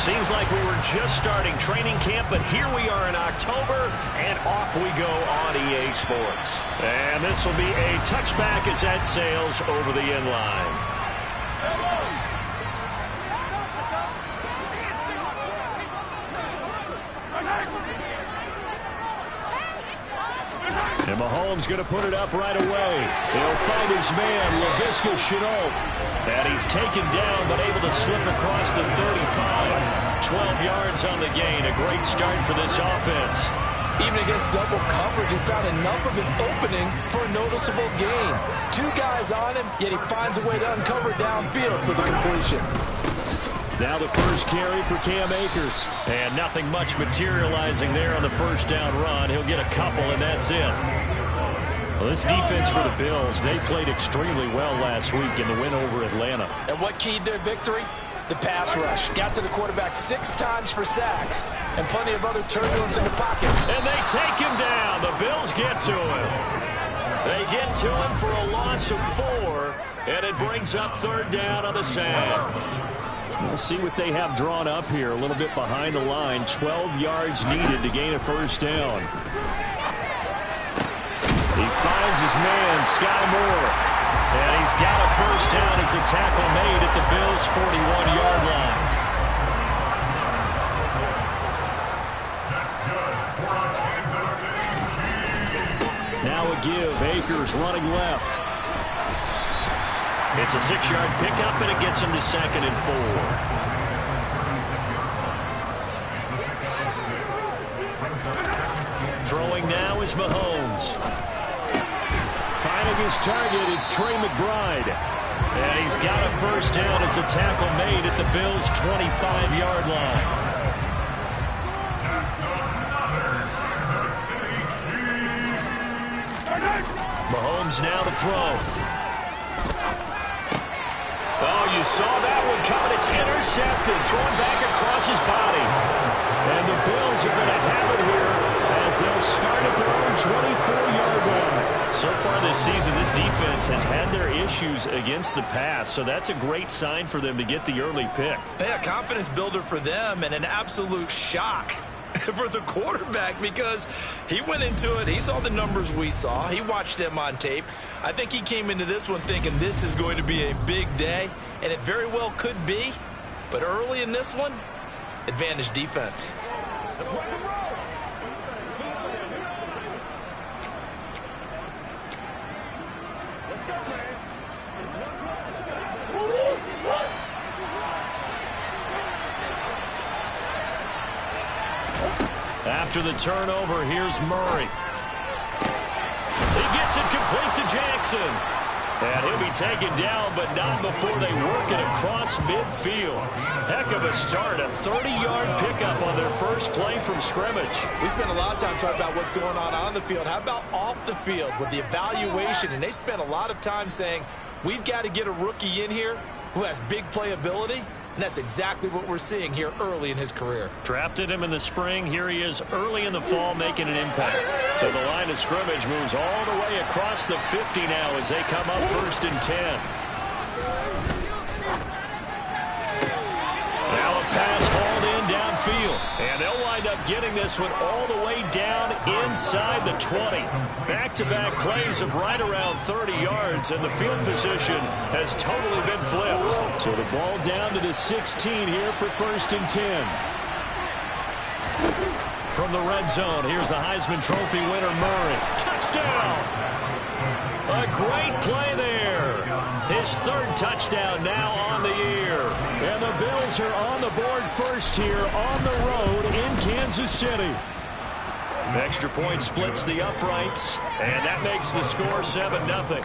Seems like we were just starting training camp, but here we are in October, and off we go on EA Sports. And this will be a touchback as that sails over the end line. And Mahomes going to put it up right away. He'll find his man, Laviska Shenault. And he's taken down, but able to slip across the 35. 12 yards on the gain. A great start for this offense. Even against double coverage, he found enough of an opening for a noticeable gain. Two guys on him, yet he finds a way to uncover downfield for the completion. Now the first carry for Cam Akers. And nothing much materializing there on the first down run. He'll get a couple, and that's it. Well, this defense for the Bills, they played extremely well last week in the win over Atlanta. And what keyed their victory? The pass rush. Got to the quarterback 6 times for sacks and plenty of other turbulence in the pocket. And they take him down. The Bills get to him. They get to him for a loss of 4, and it brings up third down on the sack. We'll see what they have drawn up here. A little bit behind the line. 12 yards needed to gain a first down. He finds his man, Sky Moore. And he's got a first down as a tackle made at the Bills' 41-yard line. Now a give. Akers running left. It's a 6-yard pickup, and it gets him to 2nd and 4. Throwing now is Mahomes. Finding his target, it's Trey McBride. And he's got a first down as a tackle made at the Bills' 25-yard line. Mahomes now to throw. Oh, you saw that one coming. It's intercepted. Thrown back across his body. And the Bills are going to have it here as they'll start at their own 24-yard line. So far this season, this defense has had their issues against the pass, so that's a great sign for them to get the early pick. Yeah, confidence builder for them and an absolute shock for the quarterback because he went into it. He saw the numbers we saw. He watched them on tape. I think he came into this one thinking this is going to be a big day, and it very well could be. But early in this one, advantage defense. Let's go, man. After the turnover, here's Murray. He gets it complete to Jackson. And he'll be taken down, but not before they work it across midfield. Heck of a start, a 30-yard pickup on their first play from scrimmage. We spent a lot of time talking about what's going on the field. How about off the field with the evaluation? And they spent a lot of time saying, we've got to get a rookie in here who has big playability. And that's exactly what we're seeing here early in his career. Drafted him in the spring. Here he is early in the fall making an impact. So the line of scrimmage moves all the way across the 50 now as they come up 1st and 10. Now a pass hauled in downfield. And they'll wind up getting this one all the way down inside the 20. Back-to-back plays of right around 30 yards, and the field position has totally been flipped. So the ball down to the 16 here for 1st and 10. From the red zone, here's the Heisman Trophy winner, Murray. Touchdown! A great play there. His 3rd touchdown now on the year. And the Bills are on the board first here on the road in Kansas City. Extra point splits the uprights, and that makes the score 7-0.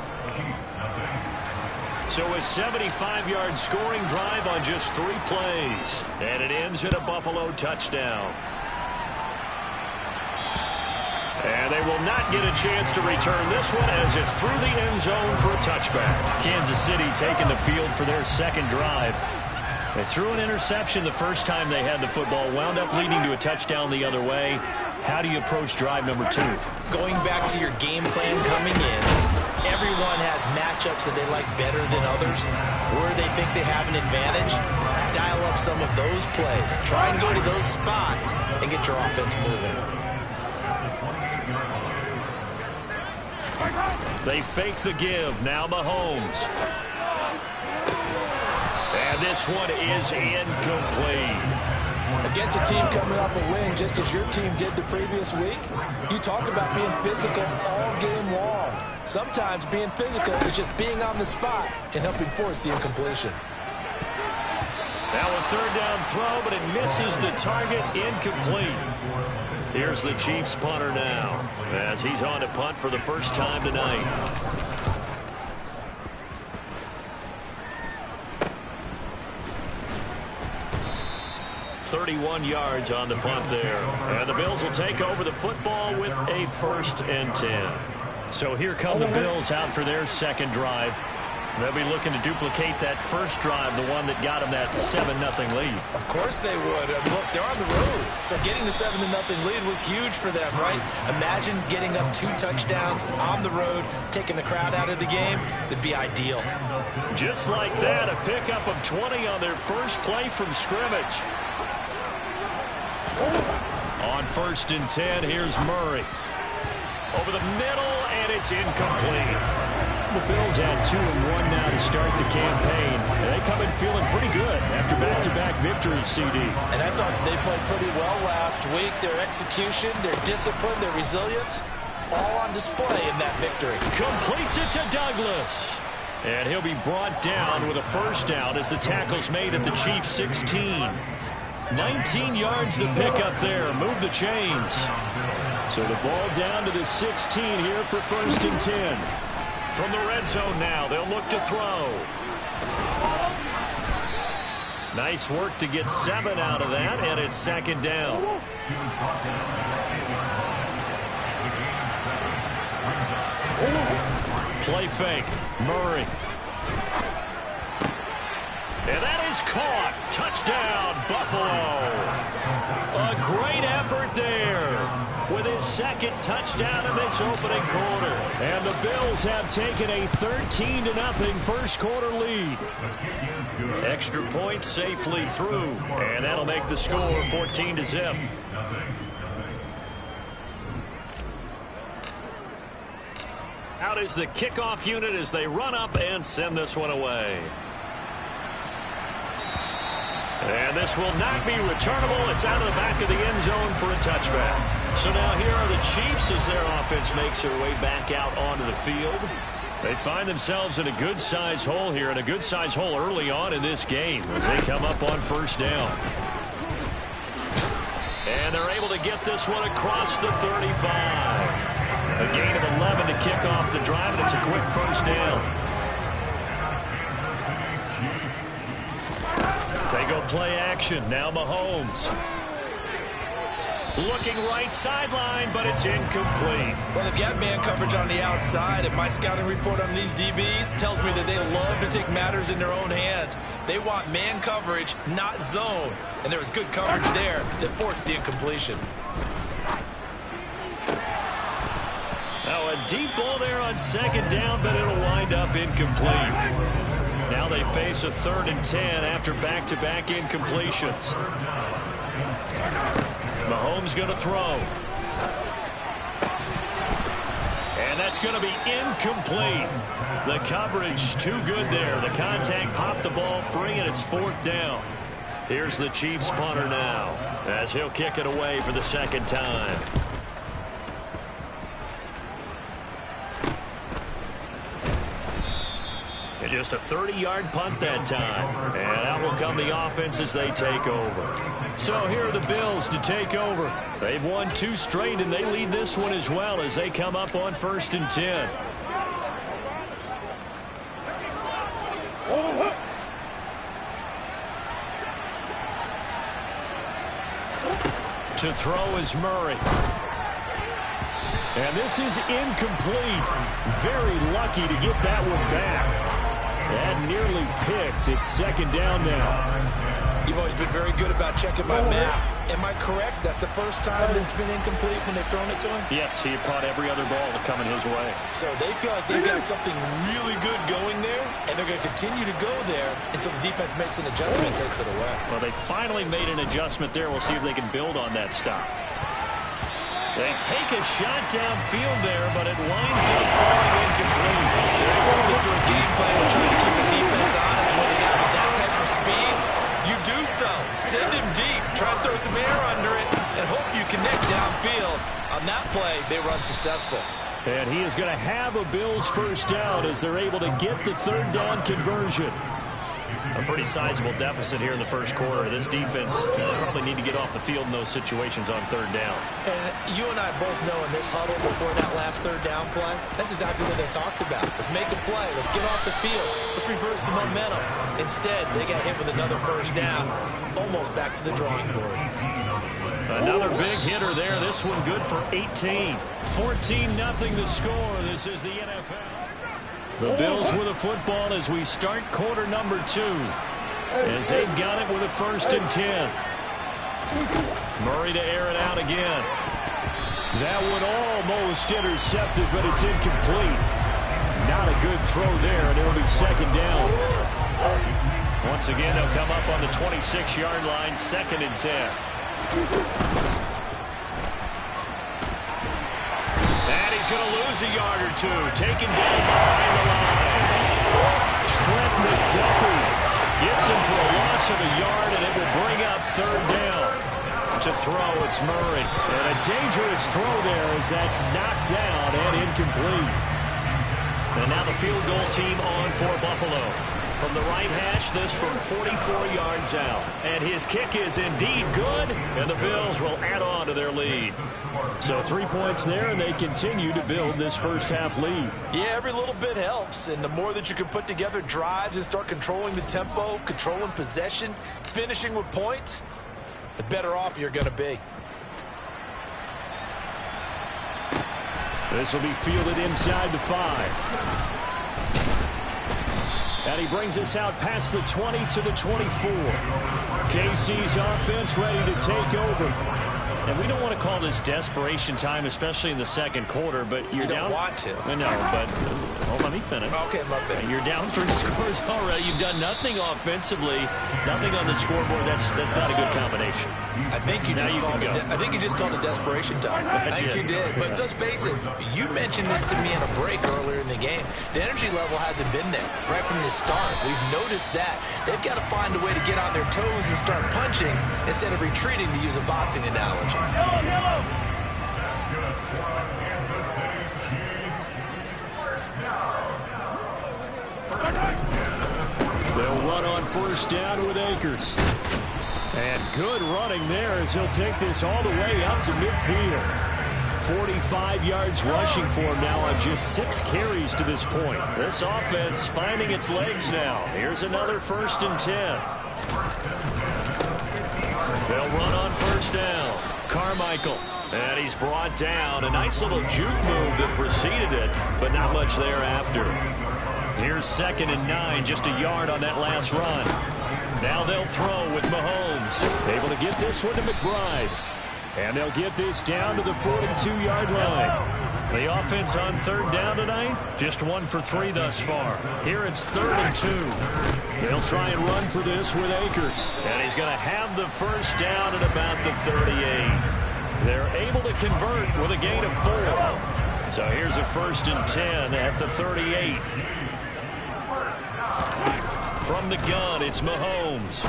So a 75-yard scoring drive on just 3 plays, and it ends in a Buffalo touchdown. And they will not get a chance to return this one as it's through the end zone for a touchback. Kansas City taking the field for their 2nd drive. They threw an interception the first time they had the football, wound up leading to a touchdown the other way. How do you approach drive number 2? Going back to your game plan coming in, everyone has matchups that they like better than others, where they think they have an advantage. dial up some of those plays. Try and go to those spots and get your offense moving. They fake the give. Now Mahomes. And this one is incomplete. Against a team coming off a win just as your team did the previous week, you talk about being physical all game long. Sometimes being physical is just being on the spot and helping force the incompletion. Now a third down throw, but it misses the target. Incomplete. Here's the Chiefs punter now as he's on to punt for the first time tonight. 31 yards on the punt there. And the Bills will take over the football with a 1st and 10. So here come the Bills out for their second drive. They'll be looking to duplicate that first drive, the one that got them that 7-0 lead. Of course they would. Look, they're on the road. So getting the 7-0 lead was huge for them, right? Imagine getting up 2 touchdowns on the road, taking the crowd out of the game. It'd be ideal. Just like that, a pickup of 20 on their first play from scrimmage. On 1st and 10, here's Murray. Over the middle, and it's incomplete. The Bills had 2-1 now to start the campaign. And they come in feeling pretty good after back-to-back victories, CD. And I thought they played pretty well last week. Their execution, their discipline, their resilience, all on display in that victory. Completes it to Douglas. And he'll be brought down with a first down as the tackle's made at the Chiefs' 16. 19 yards the pickup there. Move the chains. So the ball down to the 16 here for 1st and 10. From the red zone now, they'll look to throw. Nice work to get 7 out of that, and it's 2nd down. Play fake. Murray. And that is caught. Touchdown, Buffalo. A great effort there with his 2nd touchdown in this opening quarter. And the Bills have taken a 13-0 first quarter lead. Extra point safely through. And that'll make the score 14-0. Out is the kickoff unit as they run up and send this one away. And this will not be returnable. It's out of the back of the end zone for a touchback. So now here are the Chiefs as their offense makes their way back out onto the field. They find themselves in a good-sized hole here, and a good-sized hole early on in this game as they come up on 1st down. And they're able to get this one across the 35. A gain of 11 to kick off the drive, and it's a quick 1st down. They go play action. Now Mahomes. Looking right sideline, but it's incomplete. Well, they've got man coverage on the outside, and my scouting report on these DBs tells me that they love to take matters in their own hands. They want man coverage, not zone. And there was good coverage there that forced the incompletion. Now a deep ball there on 2nd down, but it'll wind up incomplete. Now they face a 3rd and 10 after back-to-back incompletions. Mahomes going to throw. And that's going to be incomplete. The coverage too good there. The contact popped the ball free, and it's 4th down. Here's the Chiefs punter now as he'll kick it away for the 2nd time. Just a 30-yard punt that time. And out will come the offense as they take over. So here are the Bills to take over. They've won 2 straight, and they lead this one as well as they come up on 1st and 10. To throw is Murray. And this is incomplete. Very lucky to get that one back. That nearly picked. It's 2nd down now. You've always been very good about checking my math. Am I correct? That's the first time that it's been incomplete when they've thrown it to him? Yes, he had caught every other ball coming his way. So they feel like they've got something really good going there, and they're going to continue to go there until the defense makes an adjustment and takes it away. Well, they finally made an adjustment there. We'll see if they can build on that stop. They take a shot downfield there, but it winds up falling incomplete. There is something to a game plan when trying to keep the defense honest when a guy with that type of speed. You do so. Send him deep. Try to throw some air under it and hope you connect downfield. On that play, they were unsuccessful. And he is going to have a Bills first down as they're able to get the third down conversion. A pretty sizable deficit here in the first quarter. This defense probably need to get off the field in those situations on third down. And you and I both know in this huddle before that last third down play, that's exactly what they talked about. Let's make a play. Let's get off the field. Let's reverse the momentum. Instead, they got hit with another first down, almost back to the drawing board. Another big hitter there. This one good for 18. 14-0 the score. This is the NFL. The Bills with the football as we start quarter number 2. As they've got it with a 1st and 10. Murray to air it out again. That one almost intercepted, but it's incomplete. Not a good throw there, and it'll be 2nd down. Once again, they'll come up on the 26-yard line, 2nd and 10. And he's going to lose a yard or two. Taken down behind the line. Trent McDuffie gets him for a loss of a yard, and it will bring up 3rd down. To throw, it's Murray. And a dangerous throw there as that's knocked down and incomplete. And now the field goal team on for Buffalo. From the right hash, this from 44 yards out. And his kick is indeed good, and the Bills will add on to their lead. So 3 points there, and they continue to build this first half lead. Yeah, every little bit helps, and the more that you can put together drives and start controlling the tempo, controlling possession, finishing with points, the better off you're going to be. This will be fielded inside the 5. And he brings us out past the 20 to the 24. KC's offense ready to take over. And we don't want to call this desperation time, especially in the second quarter, but you're down. You don't want to. No, but let me finish. Okay, my bad. You're down 3 scores already. You've done nothing offensively, nothing on the scoreboard. That's not a good combination. I think you just called it desperation time. I think you did. But let's face it, you mentioned this to me in a break earlier in the game. The energy level hasn't been there right from the start. We've noticed that. They've got to find a way to get on their toes and start punching instead of retreating, to use a boxing analogy. They'll run on 1st down with Akers. And good running there as he'll take this all the way up to midfield. 45 yards rushing for him now on just 6 carries to this point. This offense finding its legs now. Here's another 1st and 10. They'll run on 1st down. Carmichael. And he's brought down. A nice little juke move that preceded it, but not much thereafter. Here's 2nd and 9, just a yard on that last run. Now they'll throw with Mahomes. Able to get this one to McBride. And they'll get this down to the 42-yard line. The offense on 3rd down tonight, just 1 for 3 thus far. Here it's 3rd and 2. They'll try and run for this with Akers. And he's going to have the 1st down at about the 38. They're able to convert with a gain of 4. So here's a 1st and 10 at the 38. From the gun, it's Mahomes.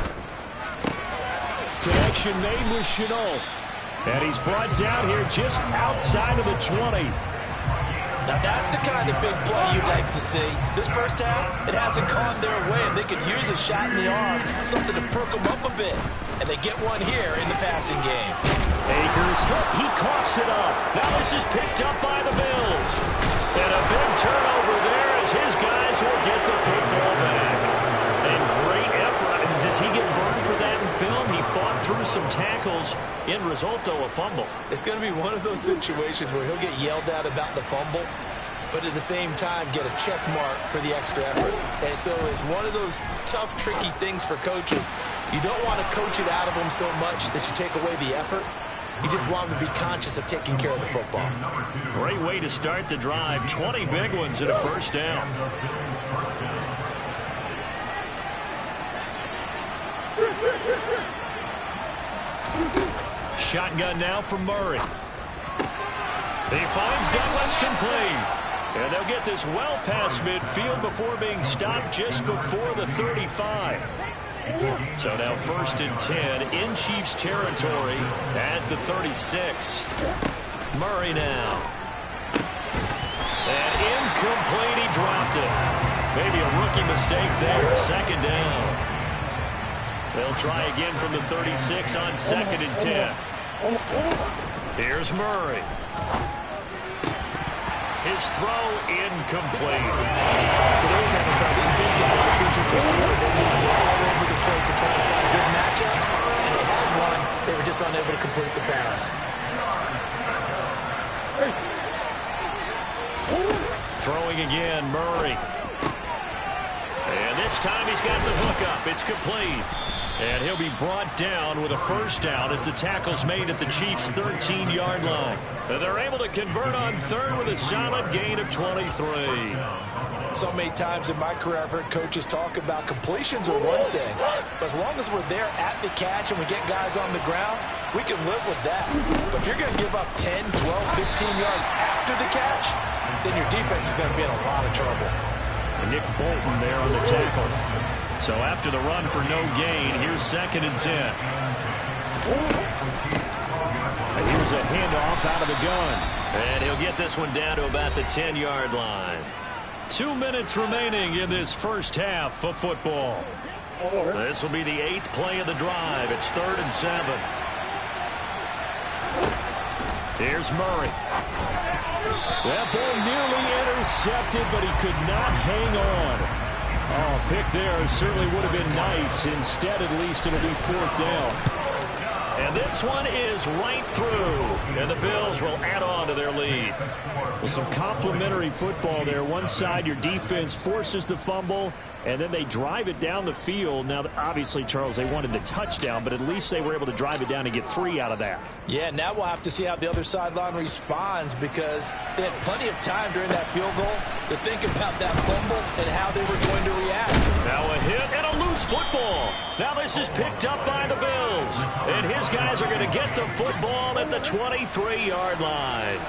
Connection made with Shenault. And he's brought down here just outside of the 20. Now that's the kind of big play you'd like to see. This first half, it hasn't gone their way, and they could use a shot in the arm, something to perk them up a bit. And they get one here in the passing game. Akers hit. He coughs it up. Now this is picked up by the Bills. And a big turnover there as his guys will get the football back. And great effort. I mean, does he get burned for that in film? He fought through some tackles. End result, though, a fumble. It's going to be one of those situations where he'll get yelled at about the fumble. but at the same time get a check mark for the extra effort. And so it's one of those tough, tricky things for coaches. You don't want to coach it out of them so much that you take away the effort. You just want them to be conscious of taking care of the football. Great way to start the drive. 20 big ones and a first down. Shotgun now for Murray. He finds Douglas complete. And they'll get this well past midfield before being stopped just before the 35. So now 1st and 10 in Chiefs territory at the 36. Murray now. And incomplete, he dropped it. Maybe a rookie mistake there, 2nd down. They'll try again from the 36 on 2nd and 10. Here's Murray. His throw incomplete. Today's NFL, these big guys are featured receivers. They move all over the place to try and find good matchups. And they had one. They were just unable to complete the pass. Throwing again, Murray. And this time he's got the hook up. It's complete. And he'll be brought down with a first down as the tackle's made at the Chiefs' 13-yard line. And they're able to convert on 3rd with a solid gain of 23. So many times in my career I've heard coaches talk about completions are one thing. But as long as we're there at the catch and we get guys on the ground, we can live with that. But if you're going to give up 10, 12, 15 yards after the catch, then your defense is going to be in a lot of trouble. And Nick Bolton there on the tackle. So after the run for no gain, here's 2nd and 10. And here's a handoff out of the gun. And he'll get this one down to about the 10-yard line. 2 minutes remaining in this first half of football. This will be the 8th play of the drive. It's 3rd and 7. Here's Murray. That ball nearly intercepted, but he could not hang on. Oh, pick there certainly would have been nice. Instead, at least, it'll be 4th down. And this one is right through. And the Bills will add on to their lead. Well, some complimentary football there. One side, your defense forces the fumble, and then they drive it down the field. Now, obviously, Charles, they wanted the touchdown, but at least they were able to drive it down and get free out of that. Yeah, now we'll have to see how the other sideline responds because they had plenty of time during that field goal to think about that fumble and how they were going to react. Now a hit and a loose football. Now this is picked up by the Bills. And his guys are going to get the football at the 23-yard line.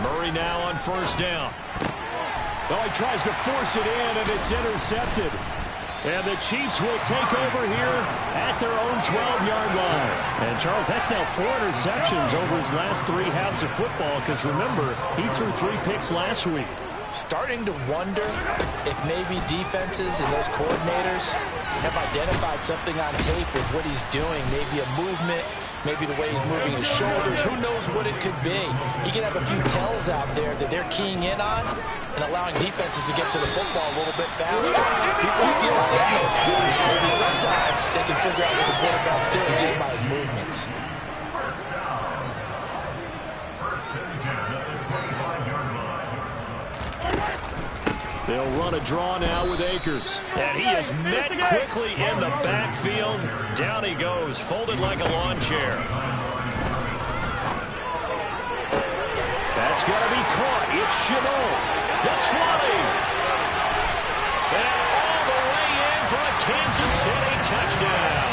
Murray now on 1st down. Oh, he tries to force it in, and it's intercepted. And the Chiefs will take over here at their own 12-yard line. And, Charles, that's now 4 interceptions over his last 3 halves of football because, remember, he threw 3 picks last week. Starting to wonder if maybe defenses and those coordinators have identified something on tape with what he's doing, maybe a movement, maybe the way he's moving his shoulders. Who knows what it could be? He can have a few tells out there that they're keying in on and allowing defenses to get to the football a little bit faster. People steal signals. Maybe sometimes they can figure out what the quarterback's doing just by his movements. They'll run a draw now with Akers. And he is met quickly in the backfield. Down he goes, folded like a lawn chair. That's going to be caught. It's Shenault. The 20. And all the way in for a Kansas City touchdown.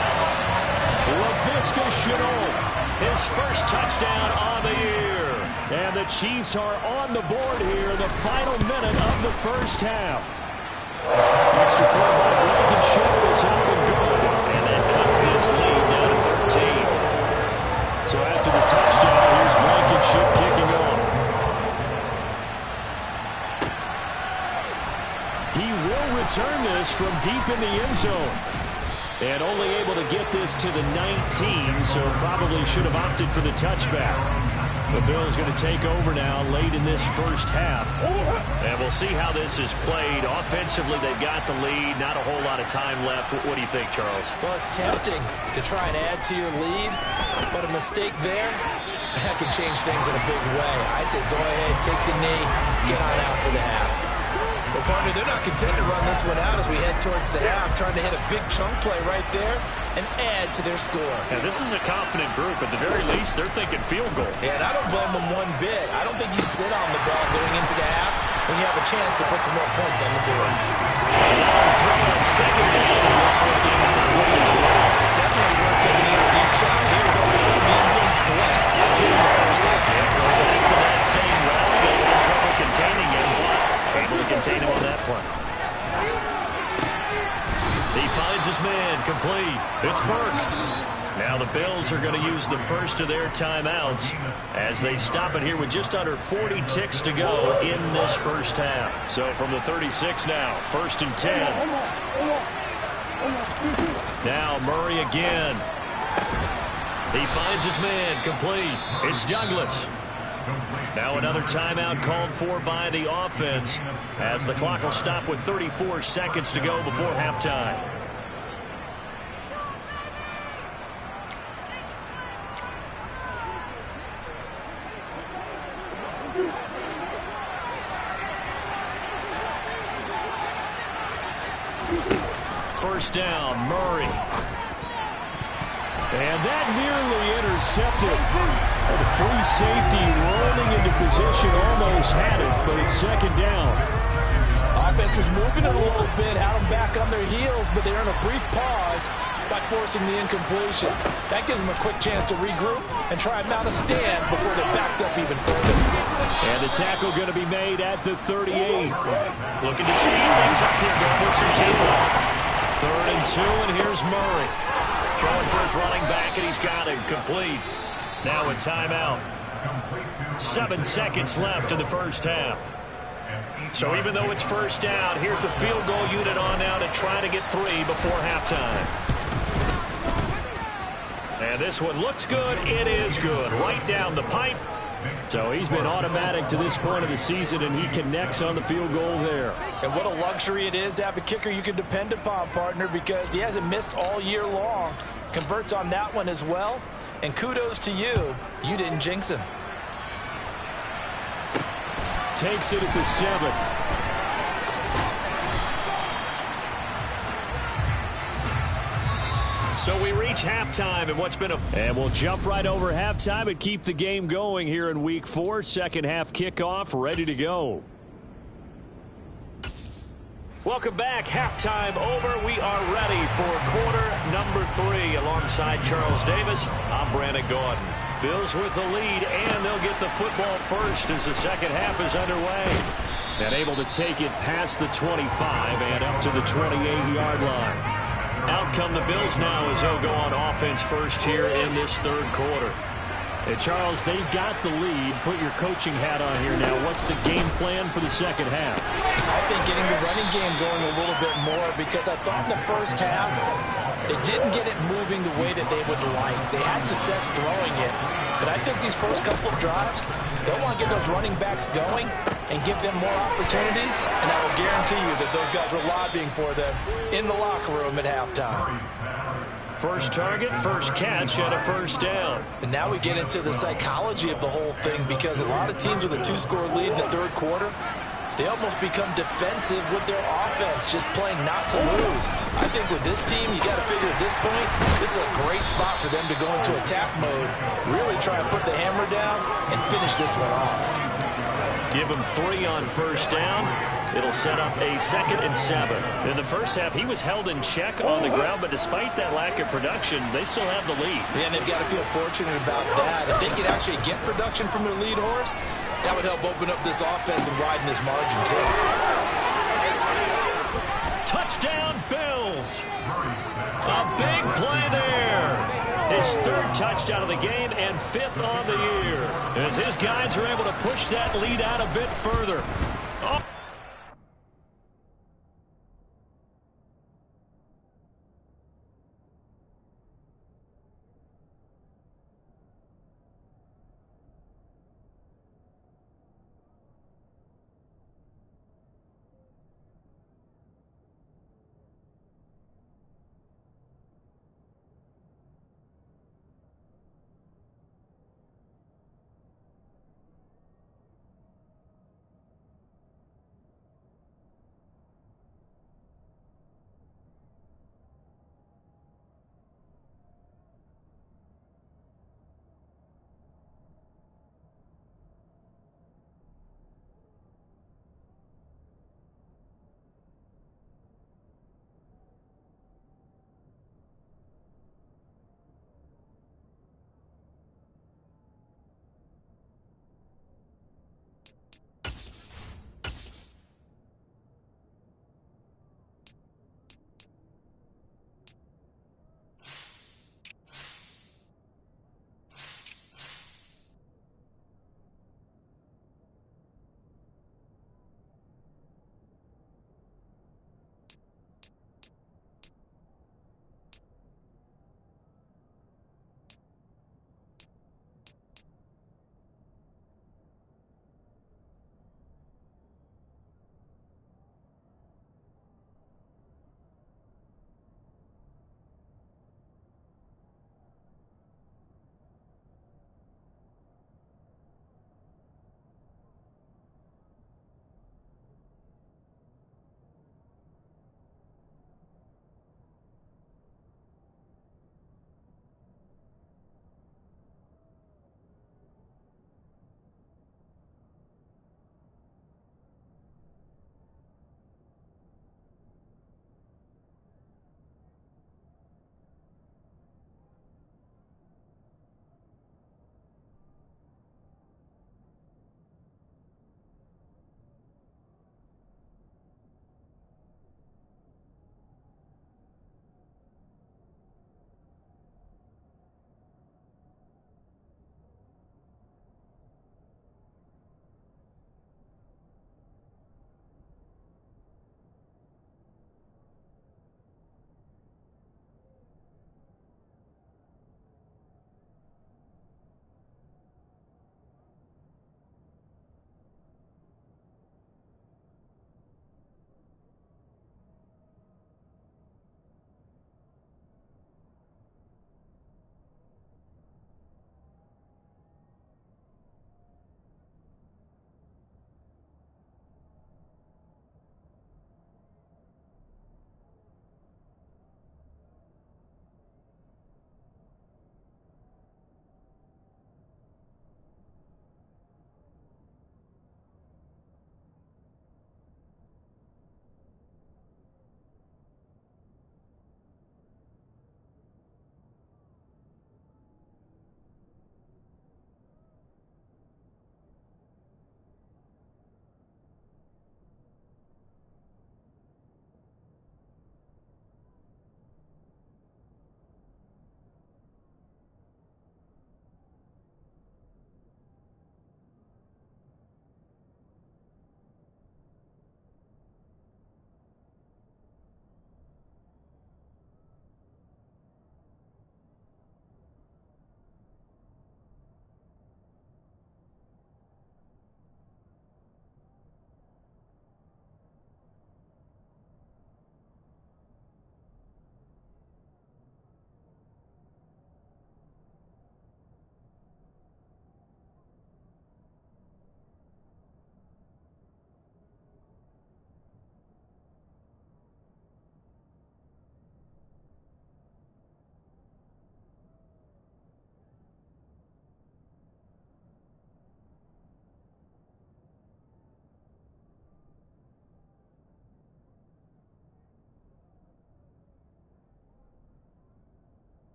Laviska Shenault, his first touchdown on the year. And the Chiefs are on the board here in the final minute of the first half. Extra point by Blankenship is up and good. And that cuts this lead down to 13. So after the touchdown, here's Blankenship kicking off. He will return this from deep in the end zone. And only able to get this to the 19, so probably should have opted for the touchback. The Bills going to take over now late in this first half. And we'll see how this is played. Offensively, they've got the lead. Not a whole lot of time left. What do you think, Charles? Well, it's tempting to try and add to your lead, but a mistake there That could change things in a big way. I say go ahead, take the knee, get on out for the half. Well, partner, they're not content to run this one out as we head towards the half, trying to hit a big chunk play right there and add to their score. Now, this is a confident group. At the very least, they're thinking field goal. Yeah, and I don't blame them one bit. I don't think you sit on the ball going into the half when you have a chance to put some more points on the board. Now throw on second down, and this one incomplete as well. Definitely worth taking a deep shot. Here's only put the end zone twice here in the first half. Yeah, going back to that same route, they had trouble containing him, but able to contain him on that play. He finds his man, complete. It's Burke. Now the Bills are going to use the first of their timeouts as they stop it here with just under 40 ticks to go in this first half. So from the 36 now, 1st and 10. Now Murray again. He finds his man, complete. It's Douglas. Now another timeout called for by the offense as the clock will stop with 34 seconds to go before halftime. First down, Murray. And that nearly intercepted. The free safety rolling into position, almost had it, but it's second down. Offense was moving it a little bit, had them back on their heels, but they're in a brief pause by forcing the incompletion. That gives them a quick chance to regroup and try and mount a stand before they're backed up even further. And the tackle going to be made at the 38. Looking to speed things up here, going with some teamwork. 3rd and 2, and here's Murray. Throwing for his running back, and he's got him complete. Now a timeout. 7 seconds left in the first half. So even though it's first down, here's the field goal unit on now to try to get 3 before halftime. And this one looks good. It is good. Right down the pipe. So he's been automatic to this point of the season, and he connects on the field goal there. And what a luxury it is to have a kicker you can depend upon, partner, because he hasn't missed all year long. Converts on that one as well. And kudos to you. You didn't jinx him. Takes it at the 7. So we reach halftime in what's been and we'll jump right over halftime and keep the game going here in week 4. Second half kickoff ready to go. Welcome back. Halftime over. We are ready for quarter number 3 alongside Charles Davis. I'm Brandon Gaudin. Bills with the lead, and they'll get the football first as the second half is underway. And able to take it past the 25 and up to the 28-yard line. Out come the Bills now as they'll go on offense first here in this third quarter. And Charles, they've got the lead. Put your coaching hat on here now. What's the game plan for the second half? I think getting the running game going a little bit more, because I thought in the first half they didn't get it moving the way that they would like. They had success throwing it, but I think these first couple of drives, they'll want to get those running backs going and give them more opportunities, and I will guarantee you that those guys were lobbying for them in the locker room at halftime. First target, first catch, and a first down. And now we get into the psychology of the whole thing, because a lot of teams with a 2-score lead in the third quarter, they almost become defensive with their offense, just playing not to lose. I think with this team, you got to figure at this point, this is a great spot for them to go into attack mode, really try and put the hammer down and finish this one off. Give him 3 on first down. It'll set up a 2nd and 7. In the first half, he was held in check on the ground, but despite that lack of production, they still have the lead. Yeah, and they've got to feel fortunate about that. If they could actually get production from their lead horse, that would help open up this offense and widen this margin, too. Touchdown, Bills! A big play there. His 3rd touchdown of the game and 5th on the year, as his guys are able to push that lead out a bit further. Oh.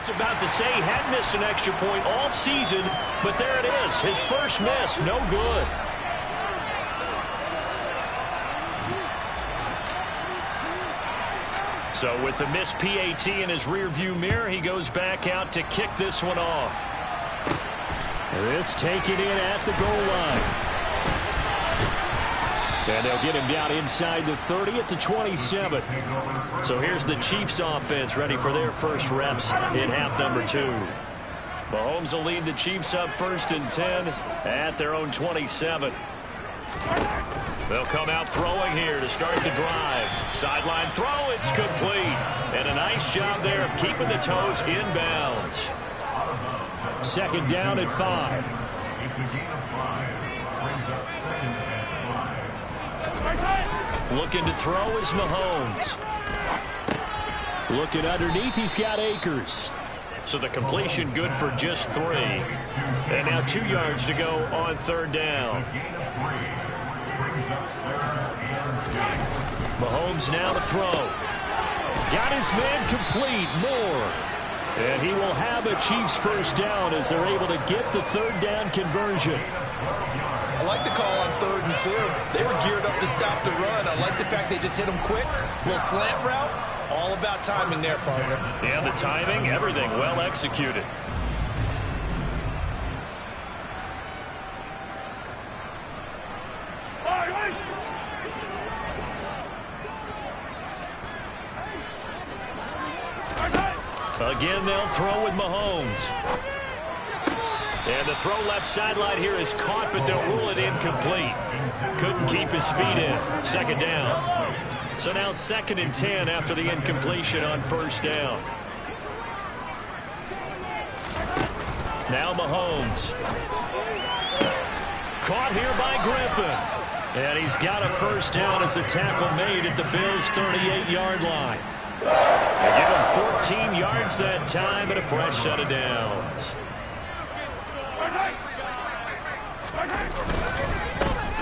just about to say he hadn't missed an extra point all season, but there it is. His first miss, no good. So with the missed PAT in his rearview mirror, he goes back out to kick this one off. This taken in at the goal line. And they'll get him down inside the 30 at the 27. So here's the Chiefs offense ready for their first reps in half number 2. Mahomes will lead the Chiefs up 1st and 10 at their own 27. They'll come out throwing here to start the drive. Sideline throw, it's complete. And a nice job there of keeping the toes inbounds. 2nd down at 5. Looking to throw is Mahomes. Looking underneath, he's got Akers. So the completion good for just 3. And now 2 yards to go on 3rd down. Mahomes now to throw. Got his man complete. Moore. And he will have a Chiefs first down as they're able to get the 3rd down conversion. I like the call on 3rd and 2. They were geared up to stop the run. I like the fact they just hit him quick. Little slant route. All about timing there, partner. And the timing, everything well executed. Again, they'll throw with Mahomes. And the throw left sideline here is caught, but they'll rule it incomplete. Couldn't keep his feet in. 2nd down. So now 2nd and 10 after the incompletion on 1st down. Now Mahomes. Caught here by Griffin. And he's got a first down as a tackle made at the Bills' 38-yard line. They give him 14 yards that time and a fresh set of downs.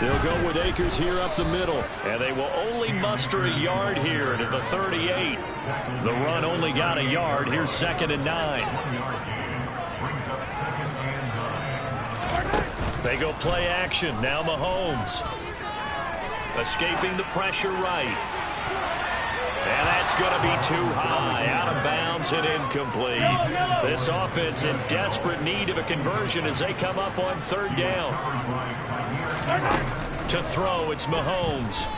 They'll go with Akers here up the middle, and they will only muster a yard here to the 38. The run only got a yard. Here's 2nd and 9. They go play action. Now Mahomes. Escaping the pressure right. And that's going to be too high. Out of bounds and incomplete. This offense in desperate need of a conversion as they come up on 3rd down. To throw, it's Mahomes.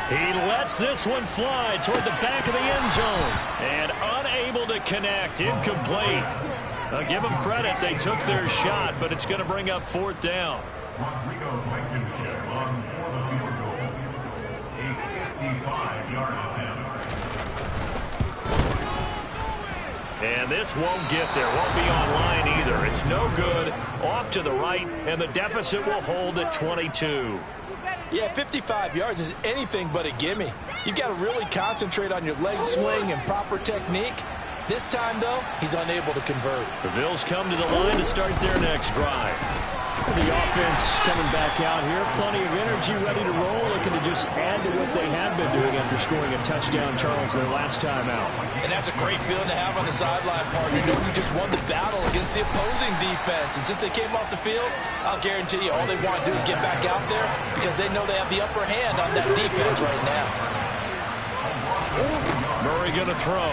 He lets this one fly toward the back of the end zone. And unable to connect. Incomplete. I'll give them credit. They took their shot, but it's going to bring up 4th down. And this won't get there. Won't be online either. It's no good. Off to the right, and the deficit will hold at 22. Yeah, 55 yards is anything but a gimme. You've got to really concentrate on your leg swing and proper technique. This time, though, he's unable to convert. The Bills come to the line to start their next drive. The offense coming back out here. Plenty of energy, ready to roll, looking to just add to what they have been doing after scoring a touchdown, Charles, their last time out. And that's a great feeling to have on the sideline, partner. You know you just won the battle against the opposing defense. And since they came off the field, I'll guarantee you all they want to do is get back out there because they know they have the upper hand on that defense right now. Murray going to throw.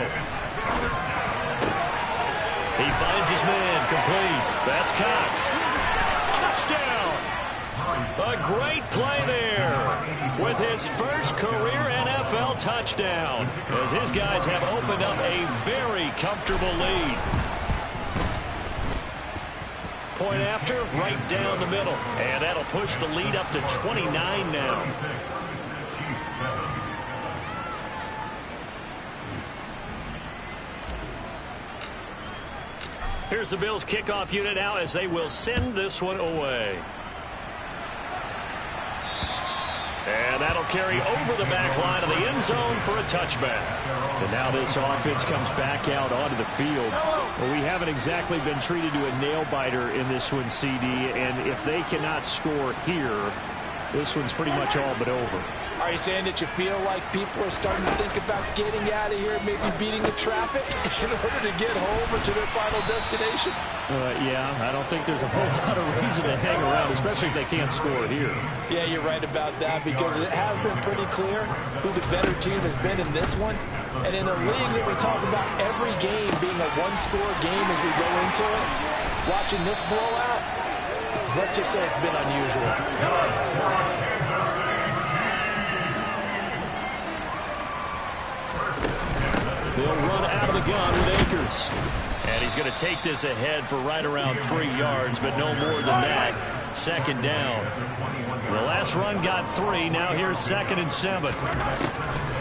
He finds his man, complete. That's Cox. Touchdown! A great play there with his first career NFL touchdown as his guys have opened up a very comfortable lead. Point after, right down the middle. And that'll push the lead up to 29 now. Here's the Bills kickoff unit now as they will send this one away. And that'll carry over the back line of the end zone for a touchback. And now this offense comes back out onto the field. Well, we haven't exactly been treated to a nail-biter in this one, CD. And if they cannot score here, this one's pretty much all but over. Are you saying that you feel like people are starting to think about getting out of here, maybe beating the traffic in order to get home or to their final destination? Yeah, I don't think there's a whole lot of reason to hang around, especially if they can't score here. Yeah, you're right about that, because it has been pretty clear who the better team has been in this one. And in a league that we talk about every game being a one-score game as we go into it, watching this blowout, let's just say it's been unusual. They'll run out of the gun with Akers. And he's going to take this ahead for right around 3 yards, but no more than that. Second down. The last run got 3. Now here's 2nd and 7.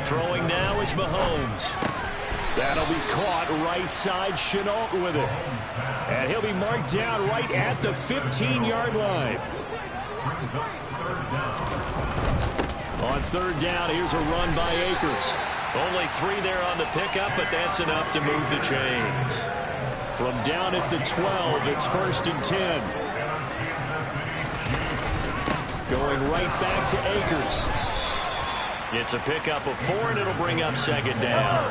Throwing now is Mahomes. That'll be caught right side. Shenault with it. And he'll be marked down right at the 15-yard line. On 3rd down, here's a run by Akers. Only 3 there on the pickup, but that's enough to move the chains. From down at the 12, it's 1st and 10. Going right back to Akers. It's a pickup of 4, and it'll bring up 2nd down.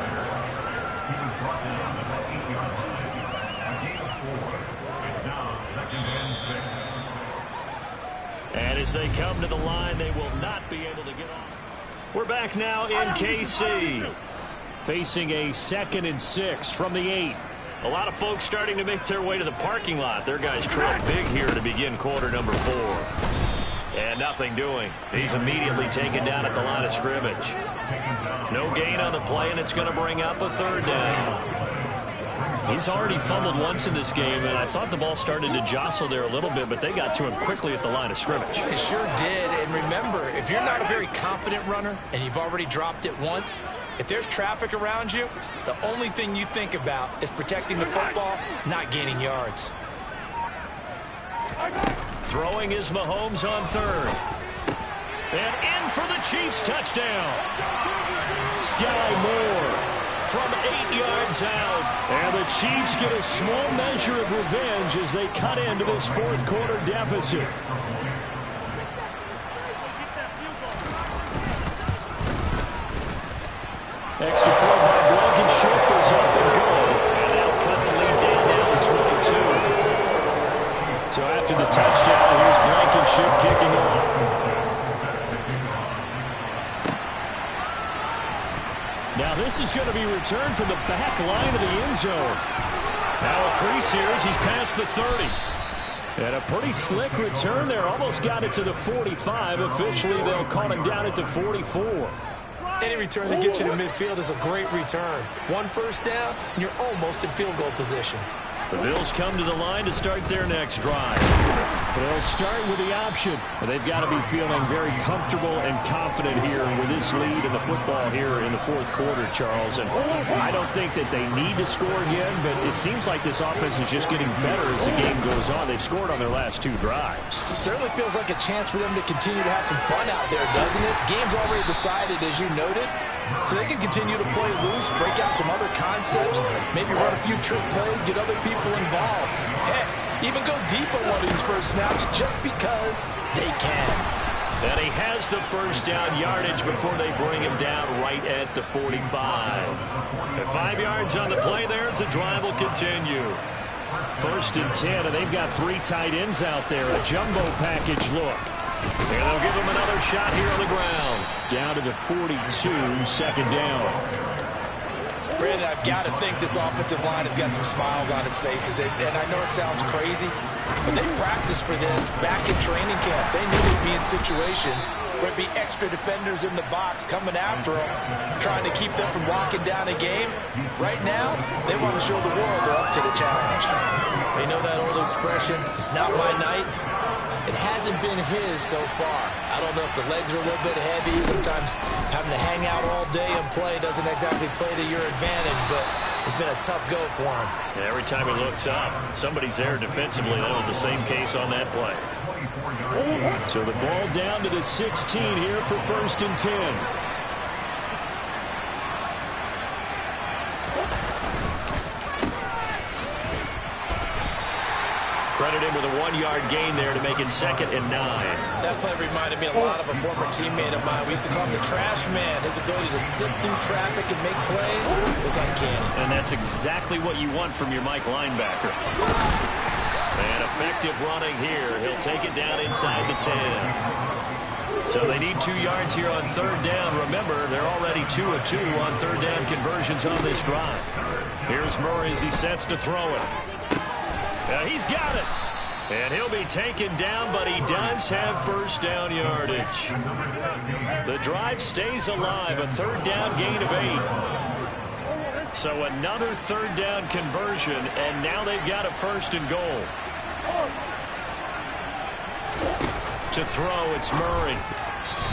And as they come to the line, they will not be able to get off. We're back now in KC. Facing a 2nd and 6 from the 8. A lot of folks starting to make their way to the parking lot. Their guys trail big here to begin quarter number 4. And nothing doing. He's immediately taken down at the line of scrimmage. No gain on the play, and it's going to bring up a 3rd down. He's already fumbled once in this game, and I thought the ball started to jostle there a little bit, but they got to him quickly at the line of scrimmage. It sure did. And remember, if you're not a very confident runner and you've already dropped it once, if there's traffic around you, the only thing you think about is protecting the football, not gaining yards. Throwing is Mahomes on 3rd. And in for the Chiefs touchdown. Sky Moore from 8 yards out. And the Chiefs get a small measure of revenge as they cut into this 4th quarter deficit. Extra point by Blankenship is up and go. And they'll cut the lead down now to 22. So after the touchdown, here's Blankenship kicking off. Now this is going to be returned from the back line of the end zone. Now a crease here as he's past the 30. And a pretty slick return there. Almost got it to the 45. Officially, they'll call him down at the 44. Any return that gets you to midfield is a great return. 1 first down, and you're almost in field goal position. The Bills come to the line to start their next drive. They'll start with the option. They've got to be feeling very comfortable and confident here with this lead in the football here in the 4th quarter, Charles. And I don't think that they need to score again, but it seems like this offense is just getting better as the game goes on. They've scored on their last 2 drives. It certainly feels like a chance for them to continue to have some fun out there, doesn't it? Game's already decided, as you noted. So they can continue to play loose, break out some other concepts, maybe run a few trick plays, get other people involved. Heck, even go deep on one of these first snaps just because they can. And he has the first down yardage before they bring him down right at the 45. At 5 yards on the play there, the drive will continue. 1st and 10, and they've got 3 tight ends out there. A jumbo package look. And they'll give him another shot here on the ground. Down to the 42, 2nd down. Brandon, I've got to think this offensive line has got some smiles on its faces. And I know it sounds crazy, but they practiced for this back in training camp. They knew they'd be in situations where it'd be extra defenders in the box coming after them, trying to keep them from locking down a game. Right now, they want to show the world they're up to the challenge. They know that old expression, it's not my night. It hasn't been his so far. I don't know if the legs are a little bit heavy. Sometimes having to hang out all day and play doesn't exactly play to your advantage, but it's been a tough go for him. Yeah, every time he looks up, somebody's there defensively. That was the same case on that play. So the ball down to the 16 here for 1st and 10. Credit him with a 1-yard gain there to make it 2nd and 9. That play reminded me a lot of a former teammate of mine. We used to call him the trash man. His ability to sit through traffic and make plays was uncanny. And that's exactly what you want from your Mike linebacker. And effective running here. He'll take it down inside the 10. So they need 2 yards here on 3rd down. Remember, they're already 2 of 2 on 3rd down conversions on this drive. Here's Murray as he sets to throw it. He's got it. And he'll be taken down, but he does have 1st down yardage. The drive stays alive, a 3rd down gain of 8. So another 3rd down conversion, and now they've got a 1st and goal. To throw, it's Murray.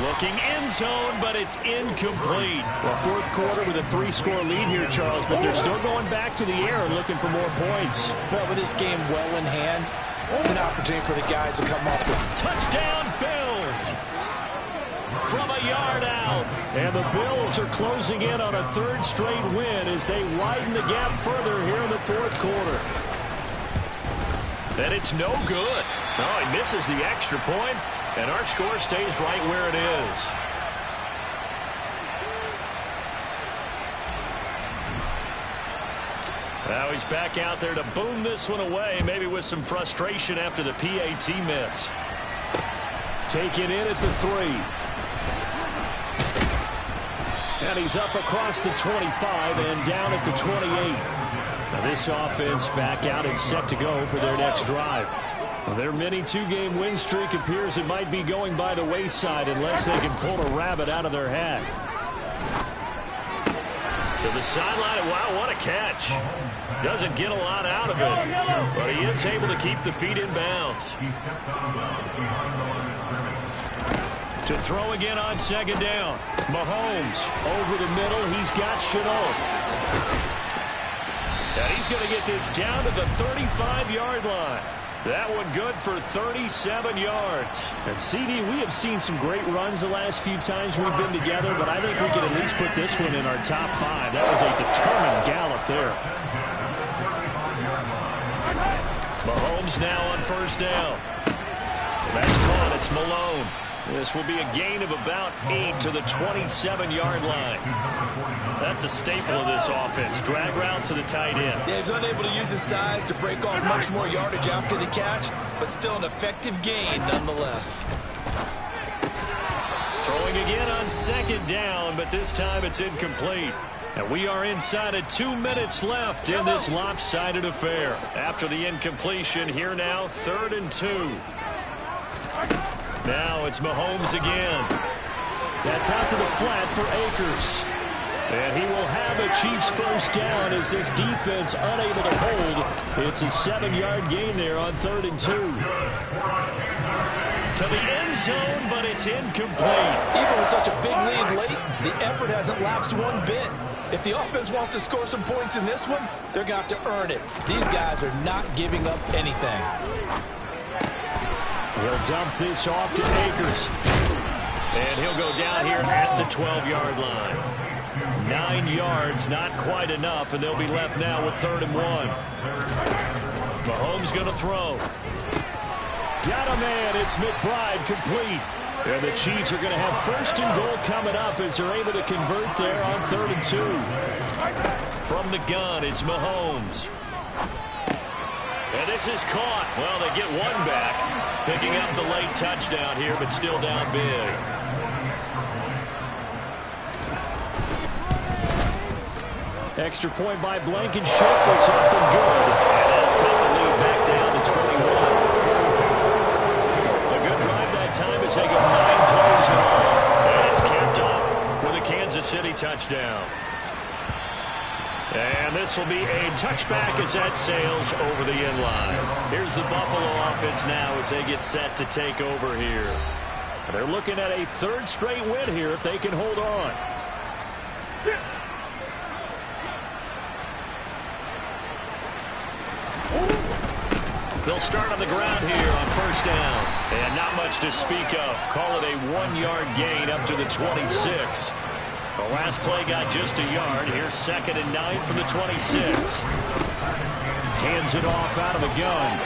Looking end zone, but it's incomplete. Well, 4th quarter with a 3-score lead here, Charles, but they're still going back to the air and looking for more points. Well, with this game well in hand, it's an opportunity for the guys to come up with. Touchdown, Bills! From a yard out. And the Bills are closing in on a 3rd straight win as they widen the gap further here in the 4th quarter. And it's no good. Oh, he misses the extra point. And our score stays right where it is. Now he's back out there to boom this one away, maybe with some frustration after the PAT miss. Taken in at the 3. And he's up across the 25 and down at the 28. Now this offense back out and set to go for their next drive. Their mini 2-game win streak appears it might be going by the wayside unless they can pull a rabbit out of their hat. To the sideline. Wow, what a catch. Doesn't get a lot out of it, but he is able to keep the feet in bounds. To throw again on 2nd down. Mahomes over the middle. He's got Shenault. And he's going to get this down to the 35-yard line. That one good for 37 yards. And CD, we have seen some great runs the last few times we've been together, but I think we can at least put this one in our top 5. That was a determined gallop there. Mahomes now on 1st down. That's caught. It's Malone. This will be a gain of about 8 to the 27-yard line. That's a staple of this offense. Drag route to the tight end. Yeah, he's unable to use his size to break off much more yardage after the catch, but still an effective gain nonetheless. Throwing again on 2nd down, but this time it's incomplete. And we are inside of 2 minutes left in this lopsided affair. After the incompletion, here now, 3rd and 2. Now it's Mahomes again. That's out to the flat for Akers. And he will have a Chiefs 1st down as this defense unable to hold. It's a 7-yard gain there on 3rd and 2. To the end zone, but it's incomplete. Even with such a big lead late, the effort hasn't lapsed one bit. If the offense wants to score some points in this one, they're going to have to earn it. These guys are not giving up anything. He'll dump this off to Akers. And he'll go down here at the 12-yard line. 9 yards, not quite enough, and they'll be left now with 3rd and 1. Mahomes going to throw. Got a man. It's McBride complete. And the Chiefs are going to have 1st and goal coming up as they're able to convert there on 3rd and 2. From the gun, it's Mahomes. And this is caught. Well, they get one back. Picking up the late touchdown here, but still down big. Extra point by Blankenship is up and good. And that'll cut the lead back down to 21. A good drive that time as they go 9 plays in all. And it's capped off with a Kansas City touchdown. And this will be a touchback as that sails over the end line. Here's the Buffalo offense now as they get set to take over here. They're looking at a 3rd straight win here if they can hold on. They'll start on the ground here on 1st down. And not much to speak of. Call it a 1-yard gain up to the 26. The last play got just a yard. Here's 2nd and 9 from the 26. Hands it off out of the gun.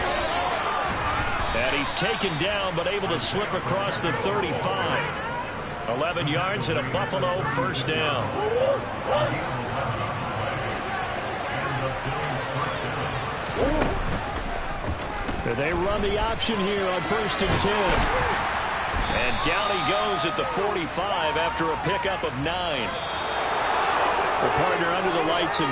And he's taken down, but able to slip across the 35. 11 yards and a Buffalo first down. They run the option here on 1st and 10. And down he goes at the 45 after a pickup of 9. The partner under the lights and